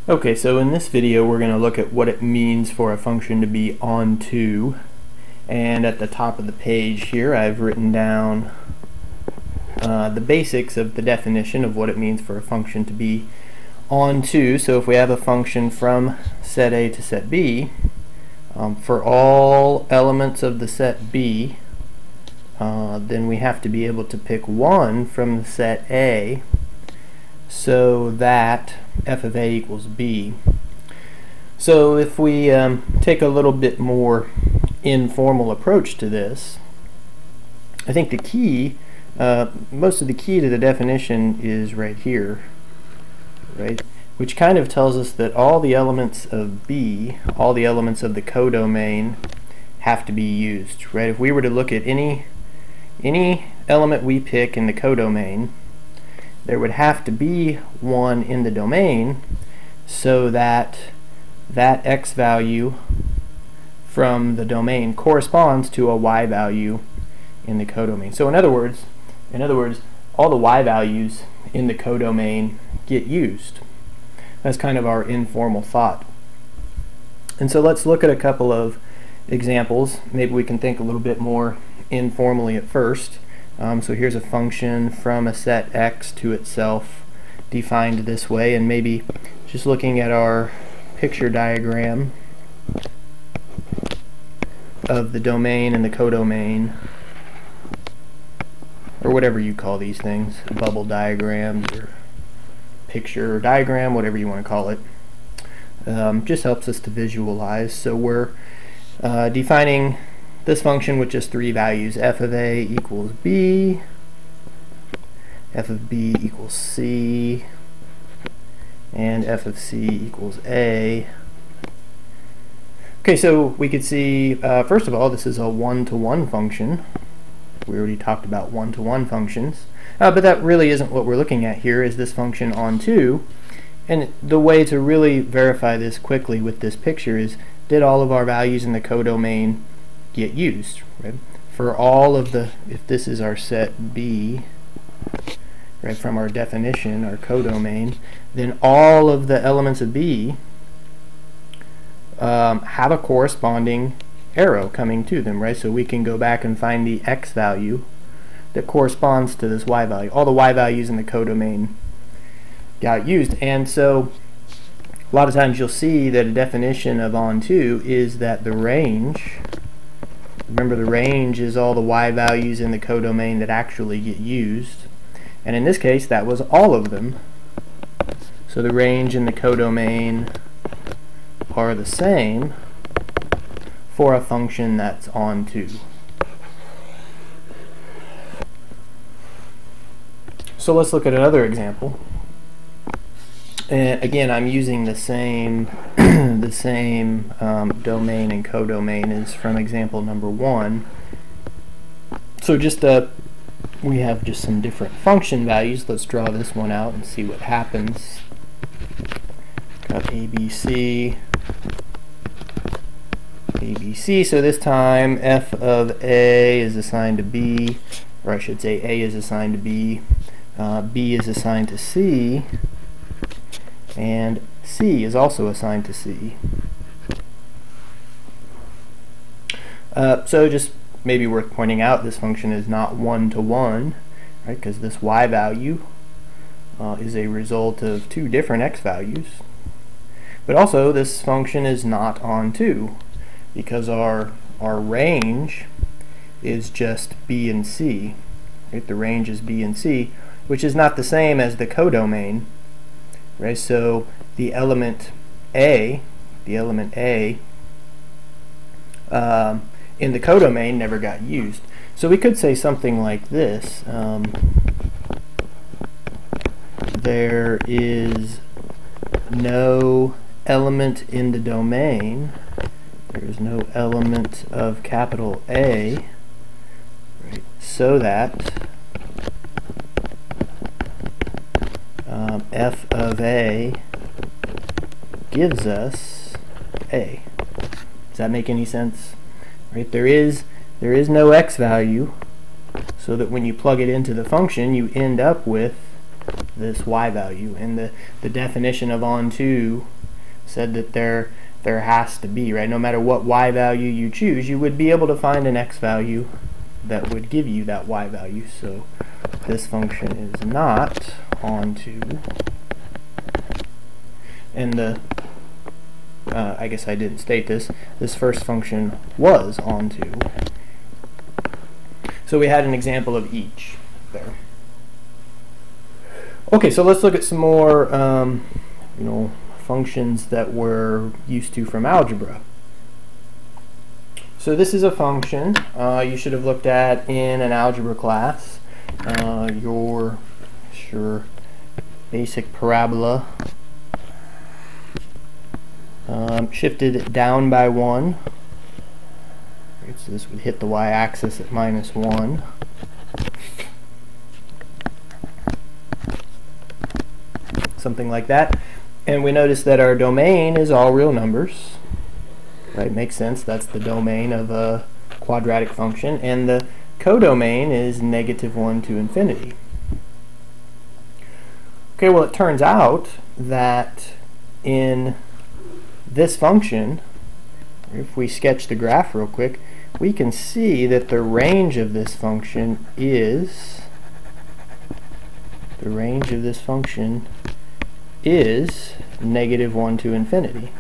Okay, so in this video we're going to look at what it means for a function to be onto, and at the top of the page here I've written down the basics of the definition of what it means for a function to be onto. So if we have a function from set A to set B, for all elements of the set B, then we have to be able to pick one from the set A so that f of A equals B. So if we take a little bit more informal approach to this, I think the key, most of the key to the definition is right here, right? Which kind of tells us that all the elements of B, all the elements of the codomain have to be used, right? If we were to look at any element we pick in the codomain, there would have to be one in the domain so that that x value from the domain corresponds to a y value in the codomain. So in other words, all the y values in the codomain get used. That's kind of our informal thought. And so let's look at a couple of examples. Maybe we can think a little bit more informally at first. So here's a function from a set x to itself defined this way, and maybe just looking at our picture diagram of the domain and the codomain, or whatever you call these things, bubble diagrams or picture or diagram, whatever you want to call it, just helps us to visualize. So we're defining this function with just three values: f of A equals B, f of B equals C, and f of C equals A. Okay, so we could see, first of all, this is a one-to-one function. We already talked about one-to-one functions, but that really isn't what we're looking at here, is this function onto. And the way to really verify this quickly with this picture is, did all of our values in the codomain get used, right? For all of the, if this is our set B, right, from our definition, our codomain, then all of the elements of B have a corresponding arrow coming to them, right? So we can go back and find the x value that corresponds to this y value. All the y values in the codomain got used, and so a lot of times you'll see that a definition of onto is that the range, remember the range is all the y values in the codomain that actually get used, and in this case that was all of them. So the range in the codomain are the same for a function that's onto. So let's look at another example. And again, I'm using the same domain and codomain as from example number 1. So just we have just some different function values. Let's draw this one out and see what happens. Got ABC, ABC. So this time f of A is assigned to B, or I should say A is assigned to B, B is assigned to C, and C is also assigned to C. So just maybe worth pointing out, this function is not one-to-one, right? Because this y value is a result of two different x values. But also this function is not onto, because our range is just B and C. Right? The range is B and C, which is not the same as the codomain. Right? So the element A in the codomain never got used. So we could say something like this: there is no element in the domain, there is no element of capital A, right, so that f of A gives us A. Does that make any sense? Right? There is no x value, so that when you plug it into the function you end up with this y value, and the definition of onto said that there has to be, right? No matter what y value you choose, you would be able to find an x value that would give you that y value. So this function is not onto, and the I guess I didn't state this. This first function was onto. So we had an example of each there. Okay, so let's look at some more, functions that we're used to from algebra. So this is a function you should have looked at in an algebra class. Your basic parabola shifted down by 1. Right, so this would hit the y-axis at -1. Something like that. And we notice that our domain is all real numbers. Right, makes sense. That's the domain of a quadratic function. And the codomain is -1 to infinity. Okay, well, it turns out that in this function, if we sketch the graph real quick, we can see that the range of this function is -1 to infinity.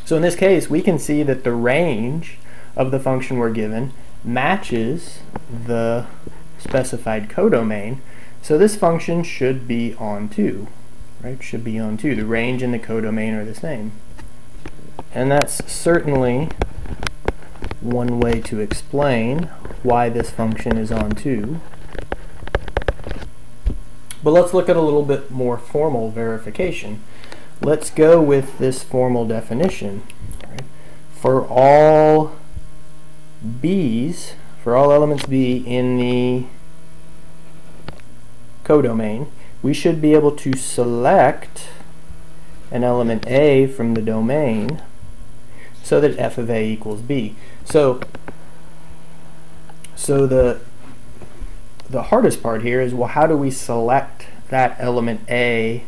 So in this case, we can see that the range of the function we're given matches the specified codomain. So this function should be onto, right? Should be onto. The range and the codomain are the same. And that's certainly one way to explain why this function is onto. But let's look at a little bit more formal verification. Let's go with this formal definition. Right? For all b's, for all elements b in the codomain, we should be able to select an element a from the domain so that f of a equals b. So the hardest part here is, well, how do we select that element a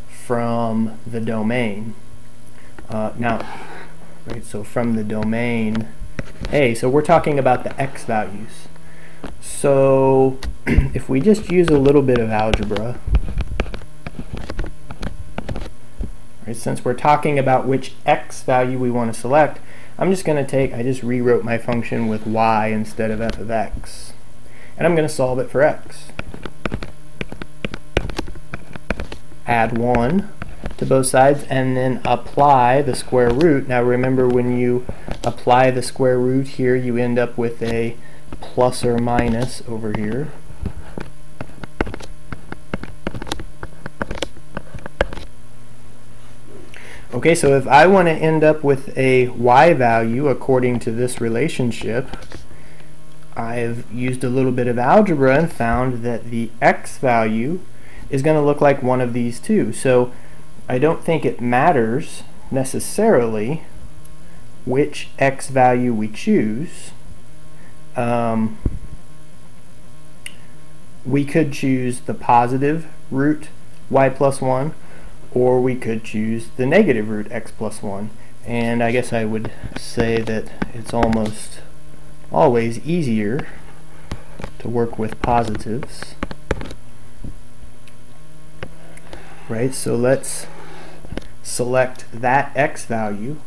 from the domain? So from the domain a, so we're talking about the x values. So if we just use a little bit of algebra, right, since we're talking about which x value we want to select, I'm just going to I just rewrote my function with y instead of f of x. And I'm going to solve it for x. Add 1 to both sides and then apply the square root. Now remember, when you apply the square root here, you end up with a plus or minus over here. Okay, so if I want to end up with a y value according to this relationship, I've used a little bit of algebra and found that the x value is going to look like one of these two. So I don't think it matters necessarily which x value we choose. We could choose the positive root y plus 1, or we could choose the negative root x plus 1. And I guess I would say that it's almost always easier to work with positives. Right, so let's select that x value,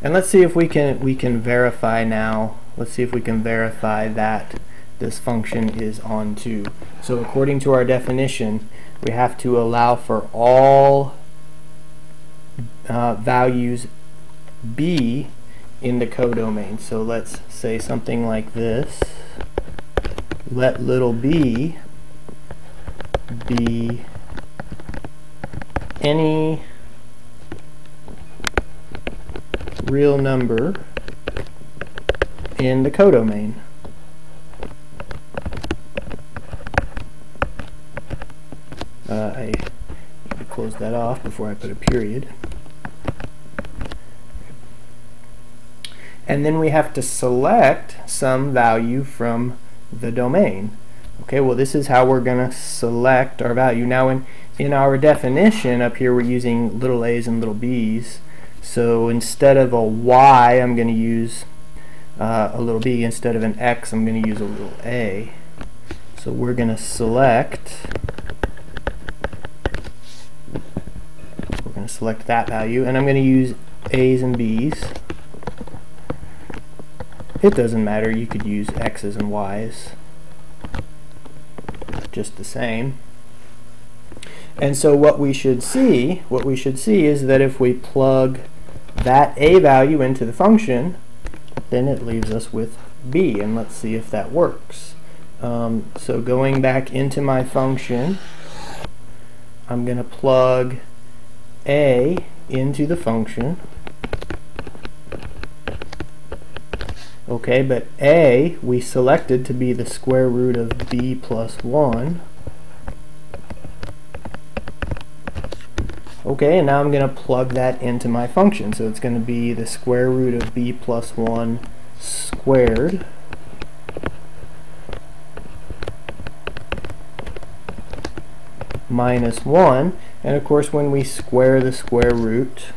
and let's see if we can verify now. Let's see if we can verify that this function is onto. So according to our definition, we have to allow for all values b in the codomain. So let's say something like this: let little b be any real number in the codomain. I need to close that off before I put a period. And then we have to select some value from the domain. Okay, well, this is how we're going to select our value. Now, in our definition up here we're using little a's and little b's, so instead of a y I'm going to use a little b, instead of an x I'm going to use a little a. So we're going to select that value, and I'm going to use a's and b's. It doesn't matter, you could use x's and y's just the same. And so what we should see is that if we plug that a value into the function, then it leaves us with b, and let's see if that works. So going back into my function, I'm going to plug a into the function. Okay, but a we selected to be the square root of b plus 1. Okay, and now I'm going to plug that into my function. So it's going to be the square root of b plus 1 squared minus 1. And of course when we square the square root,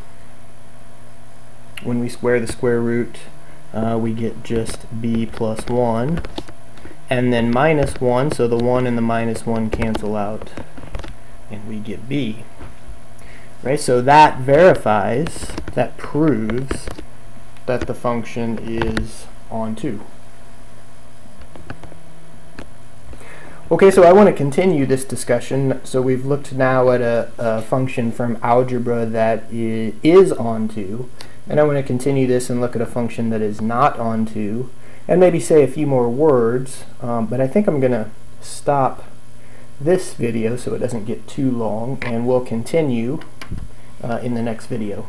we get just b plus 1 and then minus 1, so the 1 and the minus 1 cancel out and we get b. Right, so that verifies, that proves that the function is onto. Okay, so I want to continue this discussion. So we've looked now at a function from algebra that is onto, and I want to continue this and look at a function that is not onto, and maybe say a few more words, but I think I'm going to stop this video so it doesn't get too long, and we'll continue in the next video.